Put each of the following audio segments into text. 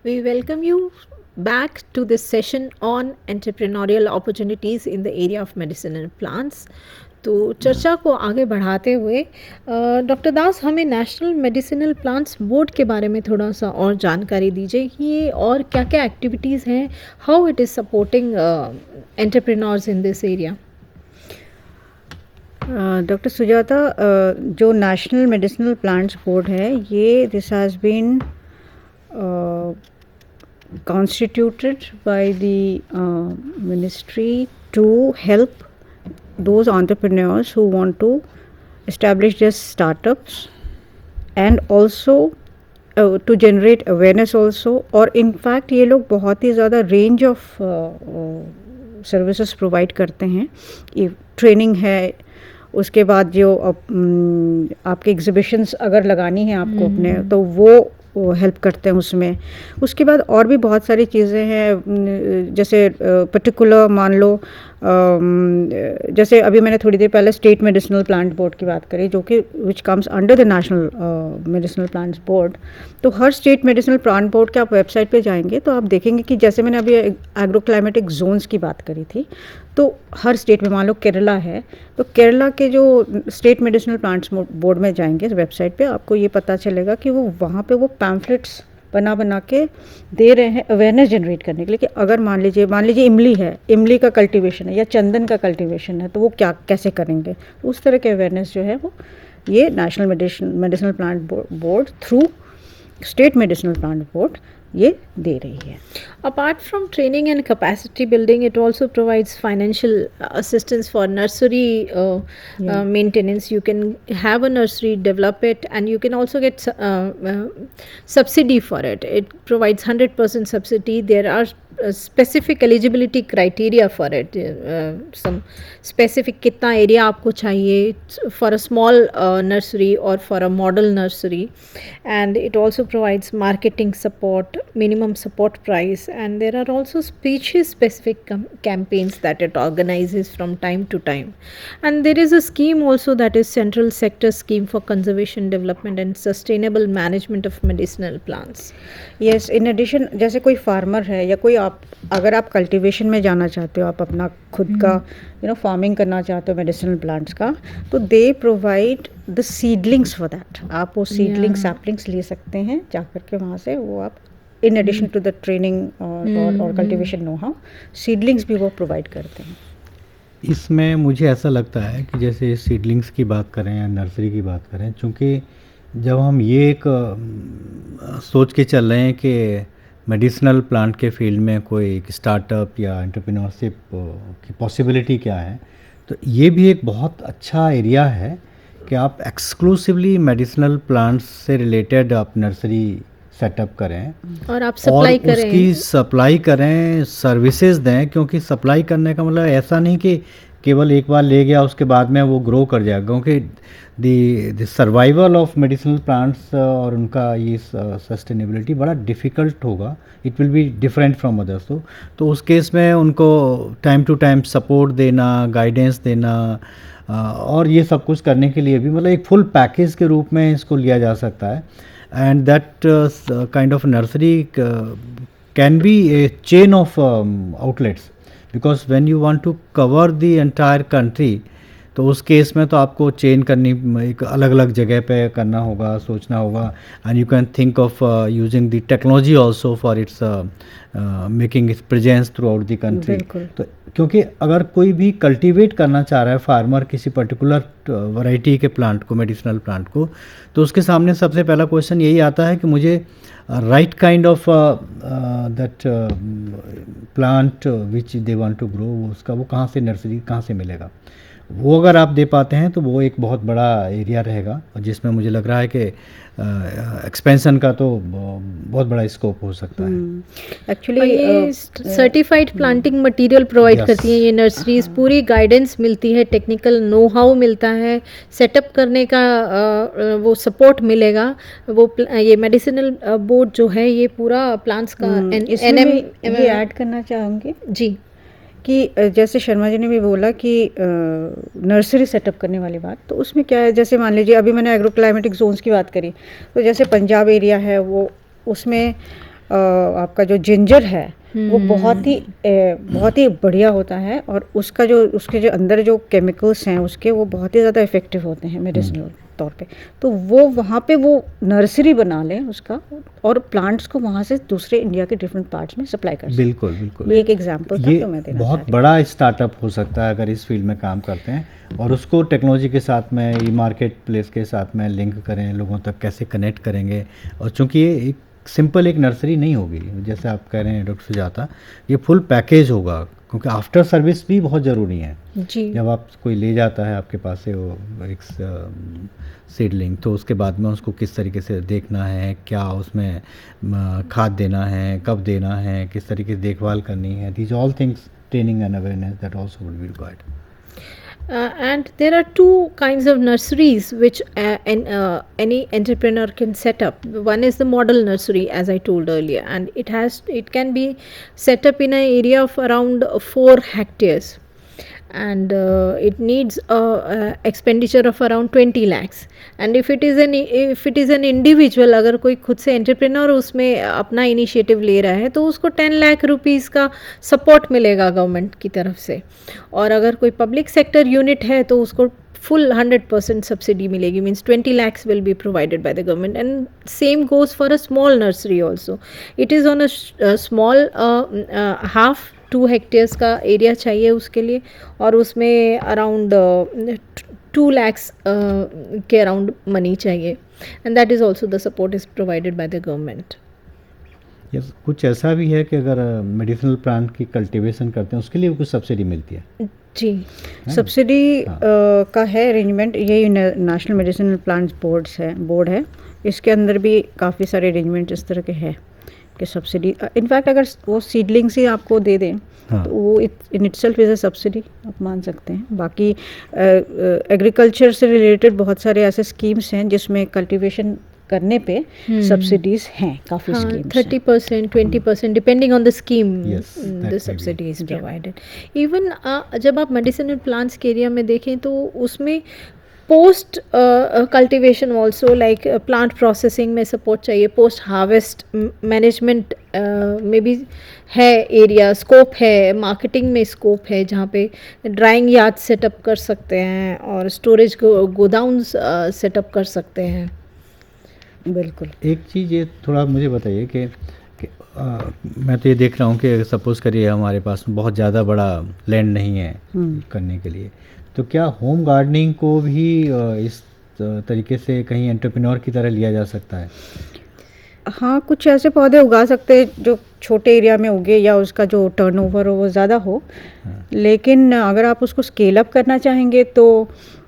We welcome you back to this session on entrepreneurial opportunities in the area of medicinal plants. तो चर्चा को आगे बढ़ाते हुए डॉक्टर दास हमें नेशनल मेडिसिनल प्लांट्स बोर्ड के बारे में थोड़ा सा और जानकारी दीजिए कि ये और क्या क्या एक्टिविटीज़ हैं, how it is supporting entrepreneurs in this area. Doctor Sujata, जो नेशनल मेडिसिनल प्लांट्स बोर्ड है ये this has been constituted by the ministry to help those entrepreneurs who want to establish their startups and also to generate awareness also. और in fact ये लोग बहुत ही ज़्यादा range of services provide करते हैं. ये ट्रेनिंग है, उसके बाद जो आपके एग्जिबिशंस अगर लगानी है आपको अपने, तो वो हेल्प करते हैं उसमें. उसके बाद और भी बहुत सारी चीज़ें हैं, जैसे पर्टिकुलर मान लो जैसे अभी मैंने थोड़ी देर पहले स्टेट मेडिसिनल प्लांट बोर्ड की बात करी, जो कि which comes under the national medicinal plants board. तो हर स्टेट मेडिसिनल प्लांट बोर्ड के आप वेबसाइट पे जाएंगे तो आप देखेंगे कि जैसे मैंने अभी एग्रो क्लाइमेटिक जोन्स की बात करी थी, तो हर स्टेट में मान लो केरला है, तो केरला के जो स्टेट मेडिसिनल प्लांट्स बोर्ड में जाएंगे वेबसाइट पे, आपको ये पता चलेगा कि वो वहाँ पे वो पैम्फलेट्स बना के दे रहे हैं अवेयरनेस जनरेट करने के लिए कि अगर मान लीजिए इमली है, इमली का कल्टीवेशन है या चंदन का कल्टीवेशन है, तो वो कैसे करेंगे. तो उस तरह के अवेयरनेस जो है वो ये national medicinal plant board through state medicinal plant board ये दे रही है. Apart from training and capacity building, it also provides financial assistance for nursery maintenance. You can have a nursery, develop it, and you can also get subsidy for it. It provides 100% subsidy. There are specific eligibility criteria for it. Some specific कितना area आपको चाहिए for a small nursery or for a model nursery, and it also provides marketing support, minimum support price, and there are also species specific campaigns that it organizes from time to time. And there is a scheme also that is central sector scheme for conservation development and sustainable management of medicinal plants. Yes, in addition, जैसे कोई farmer है या कोई अगर आप cultivation में जाना चाहते हो, आप अपना खुद का फार्मिंग करना चाहते हो मेडिसिनल प्लांट्स का, तो they provide the seedlings for that. आप वो सीडलिंग सैपलिंग्स ले सकते हैं जाकर के वहाँ से. वो आप in addition to the training और कल्टीवेशन नो हाउ, सीडलिंग्स भी वो प्रोवाइड करते हैं. इसमें मुझे ऐसा लगता है कि जैसे सीडलिंग्स की बात करें या नर्सरी की बात करें, चूँकि जब हम ये एक सोच के चल रहे हैं कि मेडिसिनल प्लांट के फील्ड में कोई एक स्टार्टअप या एंटरप्रेन्योरशिप की पॉसिबिलिटी क्या है, तो ये भी एक बहुत अच्छा एरिया है कि आप एक्सक्लूसिवली मेडिसिनल प्लांट्स से रिलेटेड आप नर्सरी सेटअप करें और आप सप्लाई और करें, उसकी सप्लाई करें, सर्विसेज दें. क्योंकि सप्लाई करने का मतलब ऐसा नहीं कि केवल एक बार ले गया उसके बाद में वो ग्रो कर जाएगा, क्योंकि the survival of medicinal plants और उनका ये सस्टेनेबिलिटी बड़ा डिफ़िकल्ट होगा. It will be different from others. तो उस केस में उनको टाइम टू टाइम सपोर्ट देना, गाइडेंस देना और ये सब कुछ करने के लिए भी मतलब एक फुल पैकेज के रूप में इसको लिया जा सकता है. And that kind of nursery can be a chain of outlets, because when you want to cover the entire country, तो उस केस में तो आपको चेन करनी, एक अलग अलग जगह पे करना होगा, सोचना होगा. And you can think of using the technology also for its making it's presence through out the country. तो क्योंकि अगर कोई भी कल्टीवेट करना चाह रहा है फार्मर किसी पर्टिकुलर वैरायटी के प्लांट को, मेडिसिनल प्लांट को, तो उसके सामने सबसे पहला क्वेश्चन यही आता है कि मुझे right kind of that plant which they want to grow, उसका वो कहाँ से नर्सरी कहाँ से मिलेगा. वो अगर आप दे पाते हैं तो वो एक बहुत बड़ा एरिया रहेगा, और जिसमें मुझे लग रहा है कि एक्सपेंशन का तो बहुत बड़ा स्कोप हो सकता है. Actually certified planting material provide करती हैं ये नर्सरीज. पूरी गाइडेंस मिलती है, टेक्निकल नो हाउ मिलता है, सेटअप करने का वो सपोर्ट मिलेगा. वो ये मेडिसिनल बोर्ड जो है ये पूरा प्लांट्स का इसमें ऐड करना चाहूँगी जी कि जैसे शर्मा जी ने भी बोला कि नर्सरी सेटअप करने वाली बात, तो उसमें क्या है, जैसे मान लीजिए अभी मैंने एग्रो क्लाइमेटिक जोन्स की बात करी, तो जैसे पंजाब एरिया है वो उसमें आपका जो जिंजर है वो बहुत ही बढ़िया होता है, और उसके जो अंदर जो केमिकल्स हैं उसके, वो बहुत ही ज़्यादा इफ़ेक्टिव होते हैं मेडिसिनल तौर पे। तो वो वहाँ पे वो नर्सरी बना लें उसका, और प्लांट्स को वहाँ से दूसरे इंडिया के डिफरेंट पार्ट्स में सप्लाई कर सकते बिल्कुल बिल्कुल। ये एक एग्जांपल था ये जो मैं देना बहुत चाहती बड़ा स्टार्टअप हो सकता है अगर इस फील्ड में काम करते हैं और उसको टेक्नोलॉजी के साथ में, ई मार्केट प्लेस के साथ में लिंक करें, लोगों तक कैसे कनेक्ट करेंगे। और चूंकि ये एक सिंपल एक नर्सरी नहीं होगी जैसे आप कह रहे हैं डॉक्टर सुजाता, ये फुल पैकेज होगा, क्योंकि आफ्टर सर्विस भी बहुत ज़रूरी है। जी। जब आप कोई ले जाता है आपके पास से वो एक सीडलिंग, तो उसके बाद में उसको किस तरीके से देखना है, क्या उसमें खाद देना है, कब देना है, किस तरीके से देखभाल करनी है, these all things training and awareness that also would be required. And there are two kinds of nurseries which any entrepreneur can set up. One is the model nursery, as I told earlier, and it can be set up in an area of around 4 hectares, and it needs a expenditure of around 20 lakhs. And if it is an individual, अगर कोई खुद से entrepreneur उसमें अपना initiative ले रहा है, तो उसको 10 लाख रुपीज़ का सपोर्ट मिलेगा गवर्नमेंट की तरफ से। और अगर कोई पब्लिक सेक्टर यूनिट है तो उसको full 100% subsidy milegi, means 20 lakhs will be provided by the government. And same goes for a small nursery also. It is on a small half 2 hectares का एरिया चाहिए उसके लिए, और उसमें अराउंड 2 lakhs के अराउंड मनी चाहिए, and that is also the support is provided by the government. Yes, कुछ ऐसा भी है कि अगर मेडिसिनल प्लांट की कल्टीवेशन करते हैं उसके लिए कुछ सब्सिडी मिलती है? जी, सब्सिडी का है अरेंजमेंट, यही नेशनल मेडिसिनल प्लांट्स बोर्ड है, इसके अंदर भी काफ़ी सारे अरेंजमेंट इस तरह के हैं कि सब्सिडी, इनफैक्ट अगर वो सीडलिंग्स ही आपको दे दें तो वो in itself is a subsidy, आप मान सकते हैं। बाकी एग्रीकल्चर से रिलेटेड बहुत सारे ऐसे स्कीम्स हैं जिसमें कल्टीवेशन करने पे सब्सिडीज हैं, काफ़ी schemes 30%, 20% depending on the scheme, the that subsidy is provided. Even जब आप मेडिसिनल प्लांट्स के एरिया में देखें तो उसमें post cultivation also, like plant processing में सपोर्ट चाहिए, पोस्ट हार्वेस्ट मैनेजमेंट में भी है एरिया, स्कोप है, मार्केटिंग में स्कोप है, जहाँ पे ड्राइंग यार्ड सेटअप कर सकते हैं और स्टोरेज गोदाउन्स सेटअप कर सकते हैं। बिल्कुल। एक चीज़ ये थोड़ा मुझे बताइए कि मैं तो ये देख रहा हूँ कि सपोज़ करिए हमारे पास बहुत ज़्यादा बड़ा लैंड नहीं है करने के लिए, तो क्या होम गार्डनिंग को भी इस तरीके से कहीं एंटरप्रेन्योर की तरह लिया जा सकता है? हाँ, कुछ ऐसे पौधे उगा सकते हैं जो छोटे एरिया में उगे या उसका जो टर्नओवर हो वो ज़्यादा हो, लेकिन अगर आप उसको स्केल अप करना चाहेंगे तो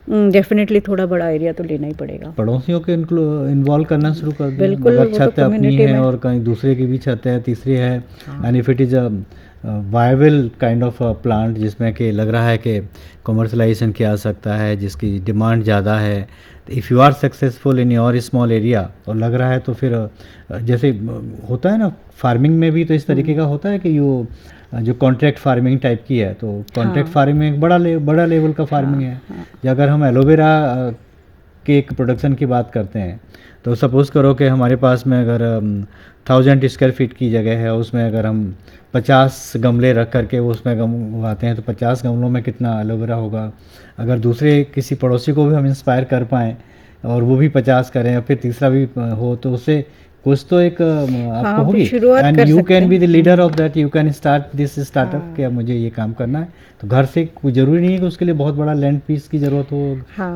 डेफिनेटली थोड़ा बड़ा एरिया तो लेना ही पड़ेगा। पड़ोसियों के इन्वॉल्व करना शुरू कर दें। बिल्कुल, अगर वो छत तो अपनी है और कहीं दूसरे की भी छत है, तीसरी है, and if it is a viable kind of plant जिसमें कि लग रहा है कि कमर्शलाइजेशन किया जा सकता है, जिसकी डिमांड ज़्यादा है, if you are successful in your small area और लग रहा है, तो फिर जैसे होता है ना फार्मिंग में भी, तो इस तरीके का होता है कि जो कॉन्ट्रैक्ट फार्मिंग टाइप की है, तो कॉन्ट्रैक्ट फार्मिंग में एक बड़ा लेवल का फार्मिंग है। अगर हम एलोवेरा के एक प्रोडक्शन की बात करते हैं, तो सपोज़ करो कि हमारे पास में अगर 1000 स्क्वायर फीट की जगह है, उसमें अगर हम 50 गमले रख करके उसमें उगाते हैं, तो 50 गमलों में कितना एलोवेरा होगा। अगर दूसरे किसी पड़ोसी को भी हम इंस्पायर कर पाएँ और वो भी 50 करें और फिर तीसरा भी हो, तो उससे कुछ तो एक आपको होगी, and you can be the leader of that, you can start this startup कि मुझे ये काम करना है। तो घर से कोई ज़रूरी नहीं है कि उसके लिए बहुत बड़ा लैंड पीस की ज़रूरत हो,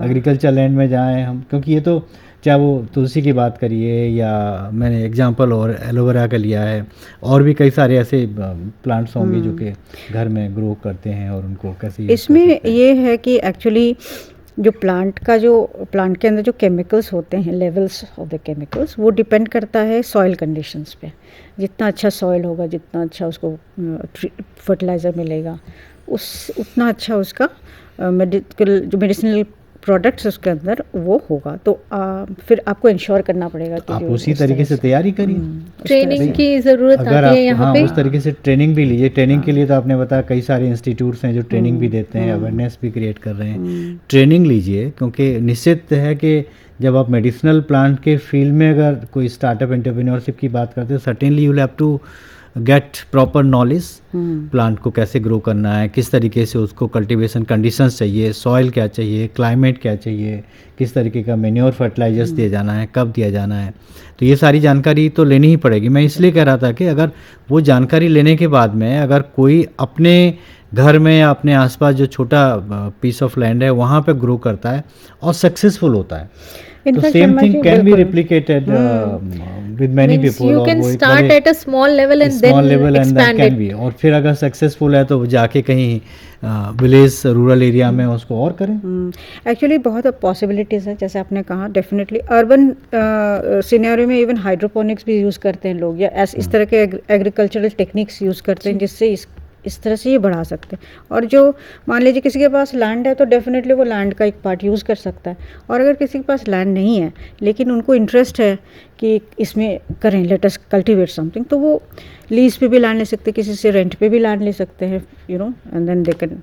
एग्रीकल्चर लैंड में जाएं हम, क्योंकि ये तो चाहे वो तुलसी की बात करिए या मैंने एग्जांपल और एलोवेरा का लिया है, और भी कई सारे ऐसे प्लांट्स होंगे जो कि घर में ग्रो करते हैं और उनको कैसे इसमें ये है कि एक्चुअली जो प्लांट के अंदर जो केमिकल्स होते हैं, लेवल्स ऑफ द केमिकल्स, वो डिपेंड करता है सॉइल कंडीशंस पे। जितना अच्छा सॉइल होगा, जितना अच्छा उसको फर्टिलाइज़र मिलेगा, उतना अच्छा उसका मेडिसिनल प्रोडक्ट्स उसके अंदर वो होगा। तो फिर आपको इंश्योर करना पड़ेगा कि आप जो उसी उस तरह तरीके से से तैयारी करिए। ट्रेनिंग की ज़रूरत अगर आती है आप यहाँ हाँ पे। उस तरीके से ट्रेनिंग भी लीजिए। ट्रेनिंग के लिए तो आपने बताया कई सारे इंस्टीट्यूट्स हैं जो ट्रेनिंग भी देते हैं, अवेयरनेस भी क्रिएट कर रहे हैं। ट्रेनिंग लीजिए, क्योंकि निश्चित है कि जब आप मेडिसिनल प्लांट के फील्ड में अगर कोई स्टार्टअप एंटरप्रेन्योरशिप की बात करते हैं, certainly you will have to get proper knowledge, plant को कैसे ग्रो करना है, किस तरीके से उसको कल्टीवेशन कंडीशंस चाहिए, सॉइल क्या चाहिए, क्लाइमेट क्या चाहिए, किस तरीके का मेन्योर फर्टिलाइजर्स दिया जाना है, कब दिया जाना है। तो ये सारी जानकारी तो लेनी ही पड़ेगी। मैं इसलिए कह रहा था कि अगर वो जानकारी लेने के बाद में अगर कोई अपने घर में या अपने आसपास जो छोटा पीस ऑफ लैंड है वहाँ पे ग्रो करता है और सक्सेसफुल होता है, तो same thing can be replicated with many people. You can start at a small level and then expand it. भी, और फिर अगर सक्सेसफुल है तो जाके कहीं विलेज रूरल एरिया में उसको और करें। एक्चुअली बहुत पॉसिबिलिटीज़ है, जैसे आपने कहा। डेफिनेटली अर्बन सिनेरियो में इवन हाइड्रोपोनिक्स भी यूज़ करते हैं लोग, या इस तरह के एग्रीकल्चरल टेक्निक्स यूज़ करते हैं जिससे इस तरह से ये बढ़ा सकते हैं। और जो मान लीजिए किसी के पास लैंड है तो डेफिनेटली वो लैंड का एक पार्ट यूज़ कर सकता है। और अगर किसी के पास लैंड नहीं है लेकिन उनको इंटरेस्ट है कि इसमें करें, लेट अस कल्टीवेट समथिंग, तो वो लीज पे भी लैंड ले सकते हैं, किसी से रेंट पे भी लैंड ले सकते हैं, you know, and then they can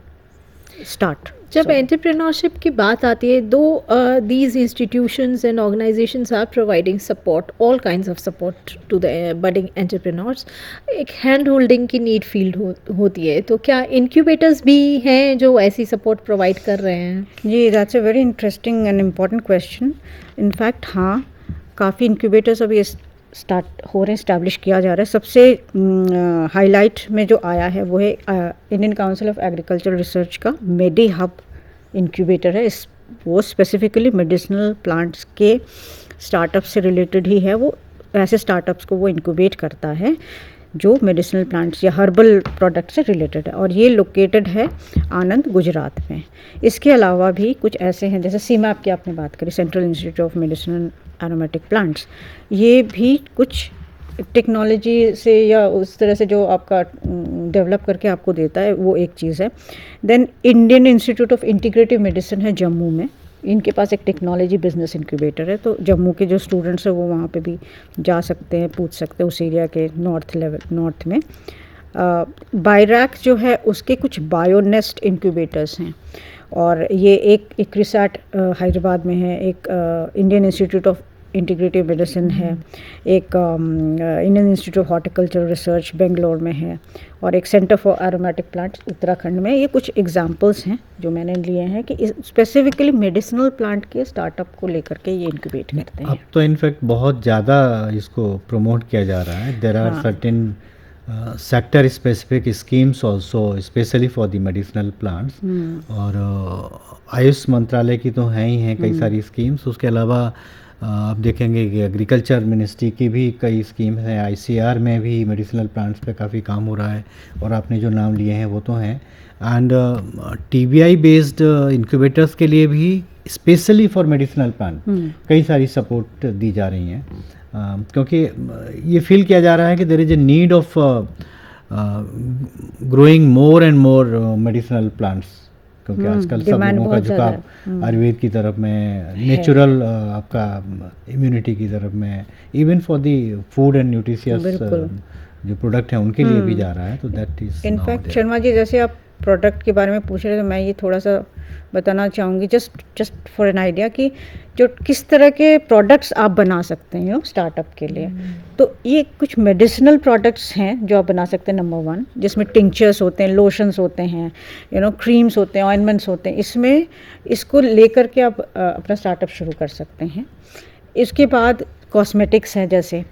start. जब एंटरप्रेन्योरशिप की बात आती है, दो these institutions and organizations are providing support, all kinds of support to the budding entrepreneurs. एक हैंड होल्डिंग की नीड फील्ड होती है, तो क्या इंक्यूबेटर्स भी हैं जो ऐसी सपोर्ट प्रोवाइड कर रहे हैं? जी, that's a very interesting and important question. In fact हाँ, काफ़ी इंक्यूबेटर्स अभी स्टार्ट हो रहे हैं, इस्टेब्लिश किया जा रहा है। सबसे हाईलाइट में जो आया है वो है Indian council of agriculture research का मेडी हब इंक्यूबेटर है। वो स्पेसिफिकली मेडिसिनल प्लांट्स के स्टार्टअप से रिलेटेड ही है। वो ऐसे स्टार्टअप्स को वो इंक्यूबेट करता है जो मेडिसिनल प्लांट्स या हर्बल प्रोडक्ट से रिलेटेड है, और ये लोकेटेड है आनंद, गुजरात में। इसके अलावा भी कुछ ऐसे हैं, जैसे सीमैप की आपने बात करी, central institute of medicinal aromatic plants, ये भी कुछ टेक्नोलॉजी से या उस तरह से जो आपका डेवलप करके आपको देता है, वो एक चीज़ है। Then Indian institute of integrative medicine है जम्मू में, इनके पास एक टेक्नोलॉजी बिजनेस इंक्यूबेटर है। तो जम्मू के जो स्टूडेंट्स हैं वो वहाँ पे भी जा सकते हैं, पूछ सकते हैं उस एरिया के नॉर्थ में। बायरैक जो है उसके कुछ बायोनेस्ट इंक्यूबेटर्स हैं, और ये एक रिसर्च हैदराबाद में है, एक Indian institute of integrative medicine है, एक Indian institute of horticulture research Bangalore में है, और एक centre for aromatic plants Uttarakhand में। ये कुछ एग्जांपल्स हैं जो मैंने लिए हैं कि स्पेसिफिकली मेडिसिनल प्लांट के स्टार्टअप को लेकर के ये इंक्यूबेट करते हैं। अब तो इनफैक्ट बहुत ज़्यादा इसको प्रमोट किया जा रहा है। There are certain sector specific schemes also specially for the medicinal plants, और आयुष मंत्रालय की तो हैं ही हैं कई सारी स्कीम्स। उसके अलावा आप देखेंगे कि एग्रीकल्चर मिनिस्ट्री की भी कई स्कीम हैं, आईसीआर में भी मेडिसिनल प्लांट्स पे काफ़ी काम हो रहा है, और आपने जो नाम लिए हैं वो तो हैं। एंड टीबीआई बेस्ड इंक्यूबेटर्स के लिए भी स्पेशली फॉर मेडिसिनल प्लांट कई सारी सपोर्ट दी जा रही हैं, क्योंकि ये फील किया जा रहा है कि there is a need of growing more and more medicinal plants, क्योंकि आजकल सब लोगों का झुकाव आयुर्वेद की तरफ में, नेचुरल आपका इम्यूनिटी की तरफ में, even for the food and nutritious जो प्रोडक्ट हैं उनके लिए भी जा रहा है। तो that is in fact Sharma ji, जैसे आप प्रोडक्ट के बारे में पूछ रहे थे, मैं ये थोड़ा सा बताना चाहूँगी जस्ट फॉर एन आइडिया कि जो किस तरह के प्रोडक्ट्स आप बना सकते हैं स्टार्टअप के लिए। तो ये कुछ मेडिसिनल प्रोडक्ट्स हैं जो आप बना सकते हैं, नंबर 1, जिसमें टिंक्चर्स होते हैं, लोशंस होते हैं, क्रीम्स होते हैं, ऑइंटमेंट्स होते हैं। इसमें इसको लेकर के आप अपना स्टार्टअप शुरू कर सकते हैं। इसके बाद कॉस्मेटिक्स हैं, जैसे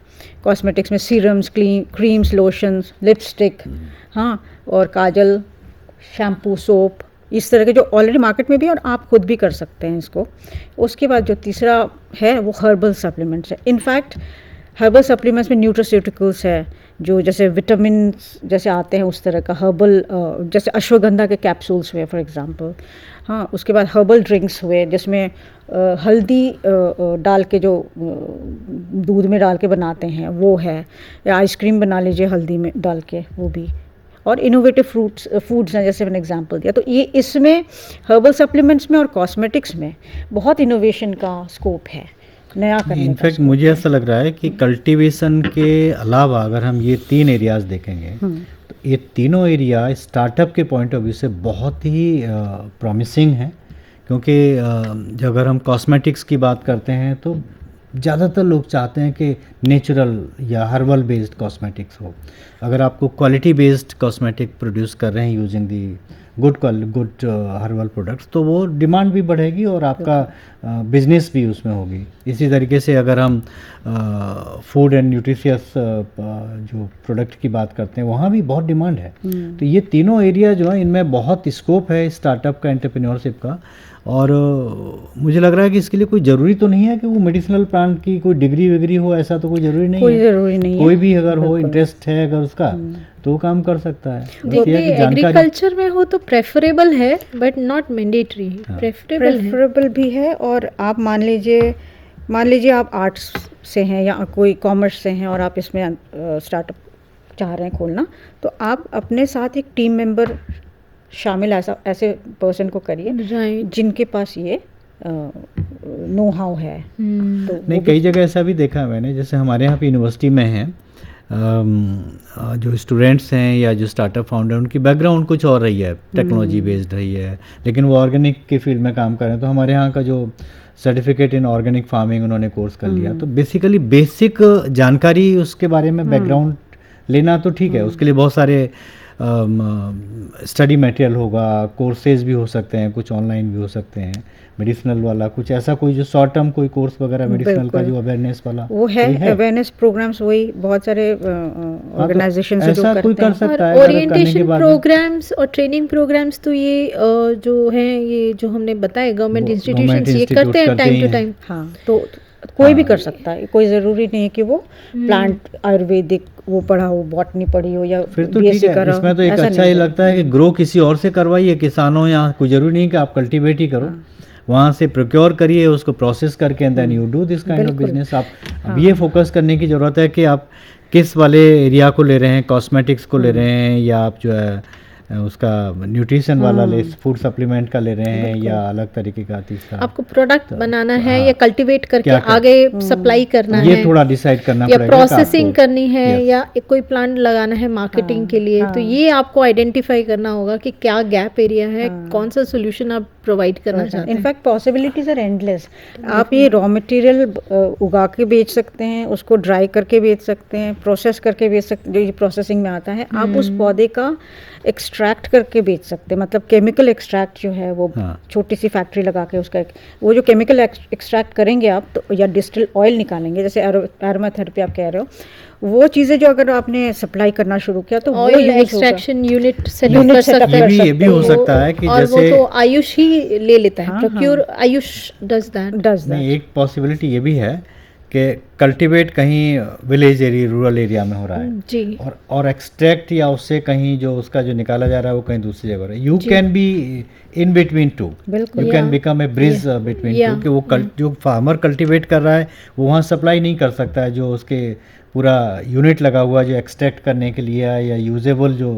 कॉस्मेटिक्स में सीरम्स, क्रीम्स, लोशंस, लिपस्टिक, हाँ, और काजल, शैम्पू, सोप, इस तरह के जो ऑलरेडी मार्केट में भी और आप खुद भी कर सकते हैं इसको। उसके बाद जो तीसरा है वो हर्बल सप्लीमेंट्स है। इनफैक्ट हर्बल सप्लीमेंट्स में न्यूट्रास्यूटिकल्स है, जो जैसे विटामिन जैसे आते हैं उस तरह का हर्बल, जैसे अश्वगंधा के कैप्सूल्स हुए फॉर एग्जांपल, हाँ। उसके बाद हर्बल ड्रिंक्स हुए जिसमें हल्दी डाल के, जो दूध में डाल के बनाते हैं वो है, या आइसक्रीम बना लीजिए हल्दी में डाल के, वो भी। और इनोवेटिव फूड्स हैं, जैसे मैंने एग्जांपल दिया। तो ये इसमें हर्बल सप्लीमेंट्स में और कॉस्मेटिक्स में बहुत इनोवेशन का स्कोप है, नया करने का इनफैक्ट scope मुझे है। ऐसा लग रहा है कि कल्टीवेशन के अलावा अगर हम ये 3 एरियाज देखेंगे तो ये तीनों एरिया स्टार्टअप के पॉइंट ऑफ व्यू से बहुत ही प्रॉमिसिंग है, क्योंकि जब अगर हम कॉस्मेटिक्स की बात करते हैं तो ज़्यादातर लोग चाहते हैं कि नेचुरल या हर्बल बेस्ड कॉस्मेटिक्स हो। अगर आपको क्वालिटी बेस्ड कॉस्मेटिक प्रोड्यूस कर रहे हैं using the good herbal products, तो वो डिमांड भी बढ़ेगी और आपका बिजनेस भी उसमें होगी। इसी तरीके से अगर हम फूड एंड न्यूट्रिशियस जो प्रोडक्ट की बात करते हैं वहाँ भी बहुत डिमांड है। तो ये तीनों एरिया जो है इनमें बहुत स्कोप है स्टार्टअप का, एंटरप्रेन्योरशिप का। और मुझे लग रहा है कि इसके लिए कोई ज़रूरी तो नहीं है कि वो मेडिसिनल प्लांट की कोई डिग्री विग्री हो, ऐसा तो कोई ज़रूरी नहीं कोई है। ज़रूरी नहीं है। कोई भी अगर हो, इंटरेस्ट है अगर उसका, तो वो काम कर सकता है। बस ये देखिए है कि जानकारी एग्रीकल्चर में हो तो प्रेफरेबल है बट नॉट मैंडेटरी, प्रेफरेबल है। प्रेफरेबल भी है। और आप मान लीजिए आप आर्ट्स से हैं या कोई कॉमर्स से हैं और आप इसमें स्टार्टअप चाह रहे हैं खोलना, तो आप अपने साथ एक टीम मेंबर शामिल ऐसे पर्सन को करिए राइट। जिनके पास ये नो हाउ है। तो नहीं, वो कई जगह ऐसा भी देखा है मैंने, जैसे हमारे यहाँ पे यूनिवर्सिटी में है जो स्टूडेंट्स हैं या जो स्टार्टअप फाउंडर, उनकी बैकग्राउंड कुछ और रही है, टेक्नोलॉजी बेस्ड रही है, लेकिन वो ऑर्गेनिक की फील्ड में काम कर रहे हैं। तो हमारे यहाँ का जो सर्टिफिकेट इन ऑर्गेनिक फार्मिंग उन्होंने कोर्स कर लिया, तो बेसिकली बेसिक जानकारी उसके बारे में बैकग्राउंड लेना तो ठीक है, उसके लिए बहुत सारे स्टडी मटेरियल होगा, कोर्सेज भी हो सकते हैं, कुछ ऑनलाइन भी हो सकते हैं, मेडिसिनल वाला कुछ ऐसा कोई जो शॉर्ट टर्म कोई कोर्स वगैरह मेडिसिनल का जो अवेयरनेस वाला वो है अवेयरनेस प्रोग्राम्स, वही बहुत सारे ऑर्गेनाइजेशन से जो ऐसा कोई करते कर हैं। सकता है और अगर करने के ओरिएंटेशन बाद में। प्रोग्राम्स और ट्रेनिंग प्रोग्राम्स तो ये जो हैं, ये जो हमने बताए गवर्नमेंट वो इंस्टीट्यूशंस ये government करते हैं institutes टाइम करते टू ही टाइम। हाँ, तो कोई भी कर सकता है, कोई ज़रूरी नहीं है कि वो प्लांट आयुर्वेदिक वो पढ़ा हो, बॉटनी पढ़ी हो या फिर तो ठीक BSc है। करा हो, इसमें तो एक ऐसा अच्छा नहीं ही लगता है कि ग्रो किसी और से करवाइए, किसानों या कोई जरूरी नहीं कि आप कल्टीवेट ही करो, वहाँ से प्रोक्योर करिए, उसको प्रोसेस करके and then you do this kind of business. आप अब ये फोकस करने की ज़रूरत है कि आप किस वाले एरिया को ले रहे हैं, कॉस्मेटिक्स को ले रहे हैं या आप जो है उसका न्यूट्रिशन वाला ले, फूड सप्लीमेंट का ले रहे हैं या अलग तरीके का तीसरा आपको प्रोडक्ट बनाना है हाँ, या कल्टीवेट करके क्या कर- आगे सप्लाई करना ये है, थोड़ा डिसाइड करना या पड़ेगा कि प्रोसेसिंग आपको- करनी है, Yes. या कोई प्लांट लगाना है मार्केटिंग के लिए। तो ये आपको आइडेंटिफाई करना होगा कि क्या गैप एरिया है, कौन सा सोल्यूशन आप प्रोवाइड करना चाहते हैं। In fact possibilities are endless. आप ये रॉ मटेरियल उगा के बेच सकते हैं, उसको ड्राई करके बेच सकते हैं, प्रोसेस करके बेच सकते, जो प्रोसेसिंग में आता है। आप उस पौधे का एक्सट्रैक्ट करके बेच सकते हैं, मतलब केमिकल एक्सट्रैक्ट जो है वो छोटी सी फैक्ट्री लगा के उसका वो जो केमिकल एक्सट्रैक्ट करेंगे आप, तो या डिस्टिल ऑयल निकालेंगे, जैसे एरोमाथेरेपी आप कह रहे हो, वो चीज़ें जो अगर आपने सप्लाई करना शुरू किया तो वो ऑयल use होगा। एक्सट्रैक्शन यूनिट सेटअप Unit कर setup सकते ये हैं। भी ये भी हो सकता है कि और वो जैसे तो आयुष ही ले लेता है, हाँ, procure Ayush does that. does that। नहीं, एक पॉसिबिलिटी ये भी है कि कल्टीवेट कहीं विलेज एरिया, रूरल एरिया में हो रहा है जी। और एक्सट्रैक्ट या उससे कहीं जो उसका जो निकाला जा रहा है वो कहीं दूसरी जगह हो रहा है। You can be in between two, बिल्कुल। You can become a bridge between Yeah. Two, कि वो जो फार्मर कल्टीवेट कर रहा है वो वहाँ सप्लाई नहीं कर सकता है, जो उसके पूरा यूनिट लगा हुआ जो एक्सट्रैक्ट करने के लिए है या यूजेबल जो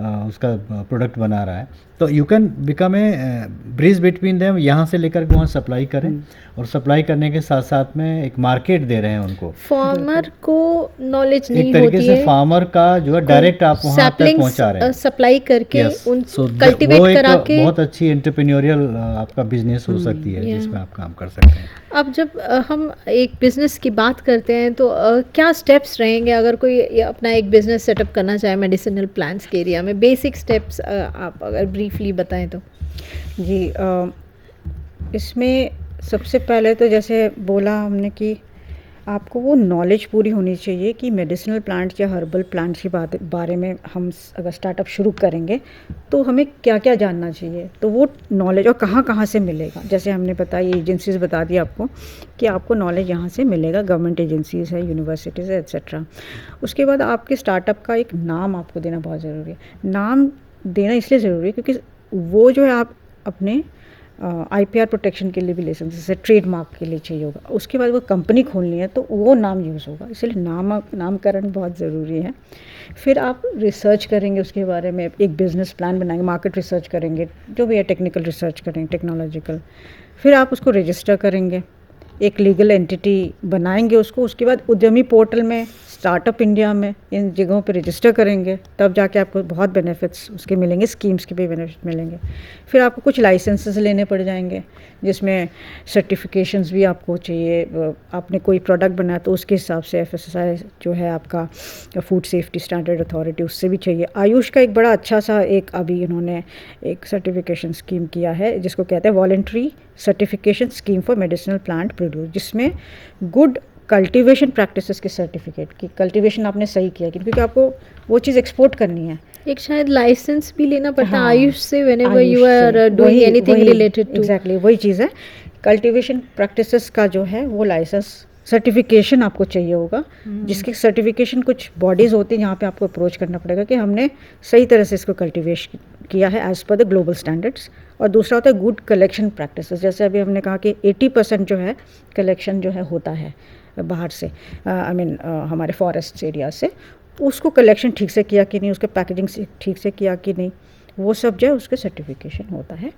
उसका प्रोडक्ट बना रहा है, तो you can become a bridge between them, यहाँ से लेकर के वहाँ सप्लाई करें और सप्लाई करने के साथ साथ में एक मार्केट दे रहे हैं उनको। फार्मर को नॉलेज एक नहीं तरीके होती से है, फार्मर का जो है डायरेक्ट आप वहाँ तक पहुँचा रहे हैं। सप्लाई करके Yes. उन So कल्टीवेट वो एक करा के। बहुत अच्छी एंटरप्रेन्योरियल आपका बिजनेस हो सकती है जिसमें आप काम कर सकते हैं। अब जब हम एक बिजनेस की बात करते हैं तो क्या स्टेप्स रहेंगे अगर कोई ये अपना एक बिजनेस सेटअप करना चाहे मेडिसिनल प्लांट्स के एरिया में? बेसिक स्टेप्स आप अगर ब्रीफली बताएं तो। जी, इसमें सबसे पहले तो जैसे बोला हमने कि आपको वो नॉलेज पूरी होनी चाहिए कि मेडिसिनल प्लांट्स या हर्बल प्लांट्स के बारे में हम अगर स्टार्टअप शुरू करेंगे तो हमें क्या क्या जानना चाहिए, तो वो नॉलेज और कहाँ कहाँ से मिलेगा। जैसे हमने बताया, एजेंसीज बता दी आपको कि आपको नॉलेज यहाँ से मिलेगा, गवर्नमेंट एजेंसीज है, यूनिवर्सिटीज़ है, एट्सेट्रा। उसके बाद आपके स्टार्टअप का एक नाम आपको देना बहुत ज़रूरी है। नाम देना इसलिए ज़रूरी है क्योंकि वो जो है आप अपने IPR प्रोटेक्शन के लिए भी लाइसेंस, जैसे ट्रेडमार्क के लिए चाहिए होगा। उसके बाद वो कंपनी खोलनी है तो वो नाम यूज़ होगा, इसलिए नामकरण बहुत ज़रूरी है। फिर आप रिसर्च करेंगे उसके बारे में, एक बिजनेस प्लान बनाएंगे, मार्केट रिसर्च करेंगे, जो भी है टेक्निकल रिसर्च करेंगे, टेक्नोलॉजिकल। फिर आप उसको रजिस्टर करेंगे, एक लीगल एंटिटी बनाएंगे उसको। उसके बाद उद्यमी पोर्टल में, स्टार्टअप इंडिया में, इन जगहों पे रजिस्टर करेंगे, तब जाके आपको बहुत बेनिफिट्स उसके मिलेंगे, स्कीम्स के भी बेनिफिट मिलेंगे। फिर आपको कुछ लाइसेंसेस लेने पड़ जाएंगे, जिसमें सर्टिफिकेशंस भी आपको चाहिए। आपने कोई प्रोडक्ट बनाया तो उसके हिसाब से FSSAI जो है आपका फूड सेफ्टी स्टैंडर्ड अथॉरिटी, उससे भी चाहिए। आयुष का एक बड़ा अच्छा सा एक अभी इन्होंने एक सर्टिफिकेशन स्कीम किया है, जिसको कहते हैं voluntary certification scheme for medicinal plant produce, जिसमें गुड कल्टीवेशन प्रैक्टिसेस के सर्टिफिकेट की कल्टीवेशन आपने सही किया, क्योंकि आपको वो चीज़ एक्सपोर्ट करनी है। एक शायद लाइसेंस भी लेना पड़ता है हाँ, आयुष से, whenever you are doing anything related to. Exactly वही चीज़ है। कल्टीवेशन प्रैक्टिसेस का जो है वो लाइसेंस सर्टिफिकेशन आपको चाहिए होगा, जिसकी सर्टिफिकेशन कुछ बॉडीज़ होती हैं जहाँ पे आपको अप्रोच करना पड़ेगा कि हमने सही तरह से इसको कल्टीवेशन किया है as per the global standards. और दूसरा होता है गुड कलेक्शन प्रैक्टिसेस, जैसे अभी हमने कहा कि 80% जो है कलेक्शन जो है होता है बाहर से, हमारे फॉरेस्ट एरिया से, उसको कलेक्शन ठीक से किया कि नहीं, उसके पैकेजिंग से ठीक से किया कि नहीं, वो सब जो है उसके सर्टिफिकेशन होता है।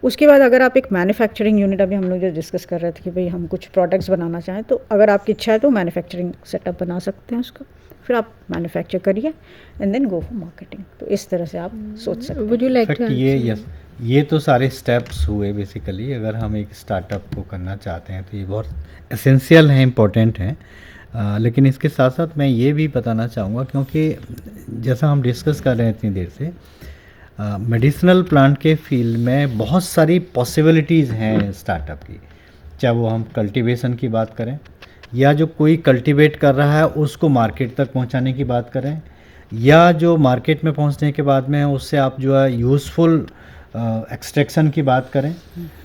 उसके बाद अगर आप एक मैन्युफैक्चरिंग यूनिट, अभी हम लोग जो डिस्कस कर रहे थे कि भाई हम कुछ प्रोडक्ट्स बनाना चाहें, तो अगर आपकी इच्छा है तो मैन्युफैक्चरिंग सेटअप बना सकते हैं उसका, फिर आप मैन्युफैक्चर करिए and then go for marketing. तो इस तरह से आप सोच सकते हैं। Would you like to? ये तो सारे स्टेप्स हुए बेसिकली। अगर हम एक स्टार्टअप को करना चाहते हैं तो ये बहुत एसेंशियल है, इम्पोर्टेंट है। लेकिन इसके साथ साथ मैं ये भी बताना चाहूँगा, क्योंकि जैसा हम डिस्कस कर रहे हैं इतनी देर से, मेडिसिनल प्लांट के फील्ड में बहुत सारी पॉसिबिलिटीज़ हैं स्टार्टअप की। चाहे वो हम कल्टीवेशन की बात करें, या जो कोई कल्टीवेट कर रहा है उसको मार्केट तक पहुंचाने की बात करें, या जो मार्केट में पहुंचने के बाद में उससे आप जो है यूज़फुल एक्सट्रैक्शन की बात करें,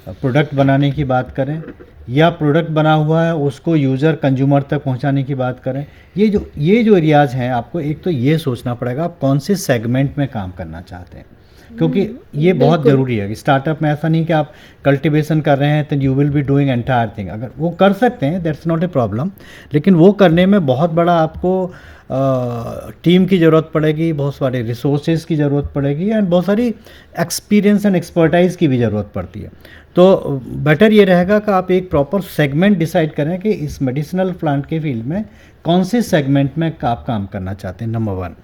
प्रोडक्ट बनाने की बात करें, या प्रोडक्ट बना हुआ है उसको यूज़र कंज्यूमर तक पहुंचाने की बात करें। ये जो एरियाज़ हैं, आपको एक तो ये सोचना पड़ेगा आप कौन से सेगमेंट में काम करना चाहते हैं, क्योंकि ये बहुत ज़रूरी है कि स्टार्टअप में ऐसा नहीं कि आप कल्टीवेशन कर रहे हैं तो you will be doing entire thing. अगर वो कर सकते हैं दैट्स नॉट ए प्रॉब्लम, लेकिन वो करने में बहुत बड़ा आपको टीम की ज़रूरत पड़ेगी, बहुत सारे रिसोर्सेज की ज़रूरत पड़ेगी, एंड बहुत सारी एक्सपीरियंस एंड एक्सपर्टाइज की भी ज़रूरत पड़ती है। तो बेटर ये रहेगा कि आप एक प्रॉपर सेगमेंट डिसाइड करें कि इस मेडिसिनल प्लांट के फील्ड में कौन से सेगमेंट में आप काम करना चाहते हैं, नंबर 1।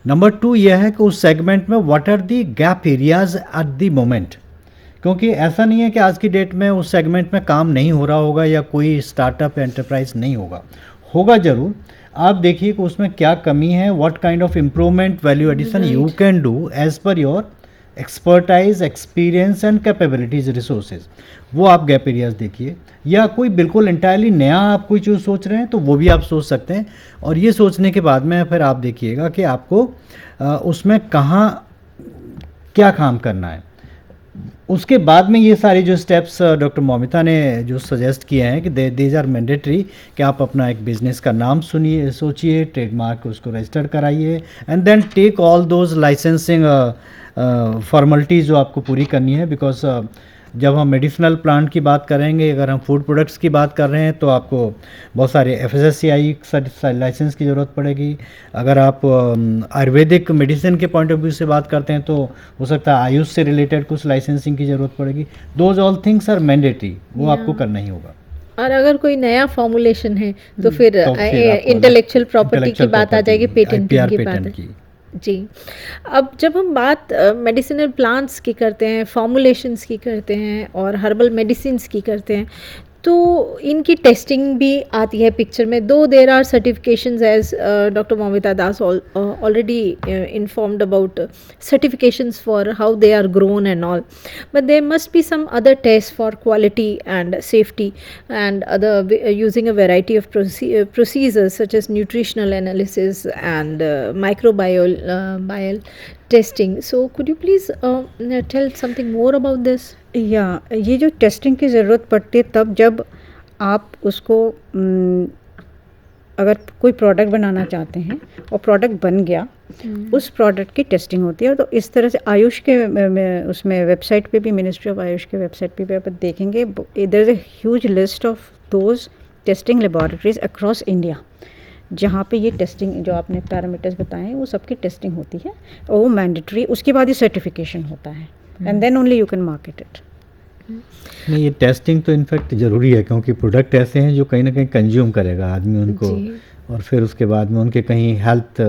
नंबर 2 यह है कि उस सेगमेंट में what are the gap areas at the moment, क्योंकि ऐसा नहीं है कि आज की डेट में उस सेगमेंट में काम नहीं हो रहा होगा या कोई स्टार्टअप एंटरप्राइज नहीं होगा ज़रूर। आप देखिए कि उसमें क्या कमी है, what kind of improvement, value addition you can do as per your expertise, experience and capabilities, resources. वो आप गैप एरियाज देखिए। या कोई बिल्कुल इंटायरली नया आप कोई चीज़ सोच रहे हैं तो वो भी आप सोच सकते हैं, और ये सोचने के बाद में फिर आप देखिएगा कि आपको उसमें कहाँ क्या काम करना है। उसके बाद में ये सारी जो स्टेप्स डॉक्टर मौमिता ने जो सजेस्ट किए हैं कि दीज आर मैंडेटरी, कि आप अपना एक बिज़नेस का नाम सोचिए, ट्रेडमार्क उसको रजिस्टर कराइए, and then take all those licensing formalities जो आपको पूरी करनी है। बिकॉज जब हम मेडिसिनल प्लांट की बात करेंगे, अगर हम फूड प्रोडक्ट्स की बात कर रहे हैं तो आपको बहुत सारे FSSAI लाइसेंस की ज़रूरत पड़ेगी। अगर आप आयुर्वेदिक मेडिसिन के पॉइंट ऑफ व्यू से बात करते हैं तो हो सकता है आयुष से रिलेटेड कुछ लाइसेंसिंग की ज़रूरत पड़ेगी। Those all things are mandatory, वो आपको करना ही होगा। और अगर कोई नया फॉर्मुलेशन है तो फिर इंटेलेक्चुअल प्रॉपर्टी की बात आ जाएगी, पेटेंटिंग की बात है जी। अब जब हम बात मेडिसिनल प्लांट्स की करते हैं, फॉर्मुलेशंस की करते हैं और हर्बल मेडिसिन्स की करते हैं, तो इनकी टेस्टिंग भी आती है पिक्चर में। Though there are certifications as doctor Moumita Das already informed about certifications for how they are grown and all, but there must be some other tests for quality and safety and other using a variety of procedures such as nutritional analysis and microbial testing. So could you please tell something more about this? या ये जो testing की ज़रूरत पड़ती है तब जब आप उसको अगर कोई प्रोडक्ट बनाना चाहते हैं और प्रोडक्ट बन गया उस प्रोडक्ट की टेस्टिंग होती है। तो इस तरह से आयुष के उसमें वेबसाइट पे भी, मिनिस्ट्री ऑफ आयुष के वेबसाइट पे भी आप देखेंगे, there is a huge list of those testing laboratories across India, जहाँ पे ये टेस्टिंग जो आपने पैरामीटर्स बताए हैं वो सबकी टेस्टिंग होती है, और वो मैंडेटरी, उसके बाद ही सर्टिफिकेशन होता है, and then only you can market it. नहीं, ये टेस्टिंग तो इनफैक्ट ज़रूरी है, क्योंकि प्रोडक्ट ऐसे हैं जो कहीं ना कहीं कंज्यूम करेगा आदमी उनको, और फिर उसके बाद में उनके कहीं हेल्थ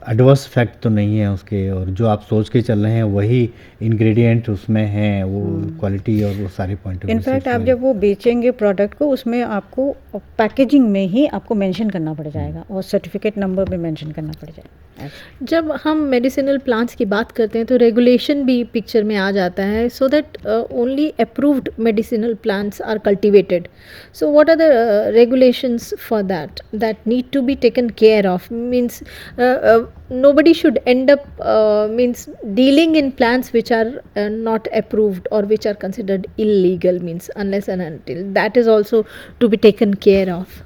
एडवर्स इफेक्ट तो नहीं है उसके, और जो आप सोच के चल रहे हैं वही इंग्रेडिएंट उसमें हैं, वो क्वालिटी और वो सारे पॉइंट ऑफ इनफैक्ट आप जब वो बेचेंगे प्रोडक्ट को, उसमें आपको पैकेजिंग में ही आपको मेंशन करना पड़ जाएगा, और सर्टिफिकेट नंबर भी मेंशन करना पड़ जाएगा। जब हम मेडिसिनल प्लांट्स की बात करते हैं तो रेगुलेशन भी पिक्चर में आ जाता है, so that only approved medicinal plants are cultivated. So what are the regulations for that need to be taken care of? Means nobody should end up means dealing in plants which are not approved or which are considered illegal, means unless and until that is also to be taken care of.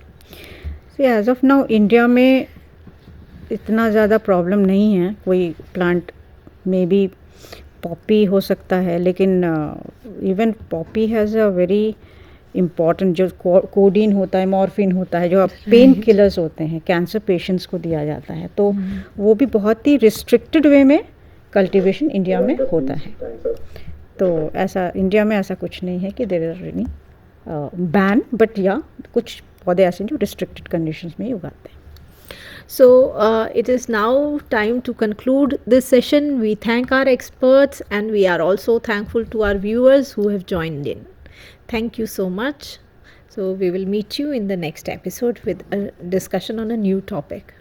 See, as of now India में इतना ज़्यादा problem नहीं है, कोई plant may be Poppy हो सकता है, लेकिन even Poppy has a very important, जो कोडीन होता है, मॉर्फिन होता है, जो पेन किलर्स होते हैं, कैंसर पेशेंट्स को दिया जाता है, तो वो भी बहुत ही रिस्ट्रिक्टेड वे में कल्टीवेशन इंडिया में होता है। तो ऐसा इंडिया में ऐसा कुछ नहीं है कि there are any ban, but या कुछ पौधे ऐसे जो रिस्ट्रिक्टेड कंडीशंस में ही उगाते हैं। So it is now time to conclude this session. We thank our experts, and we are also thankful to our viewers who have joined in. Thank you so much. So we will meet you in the next episode with a discussion on a new topic.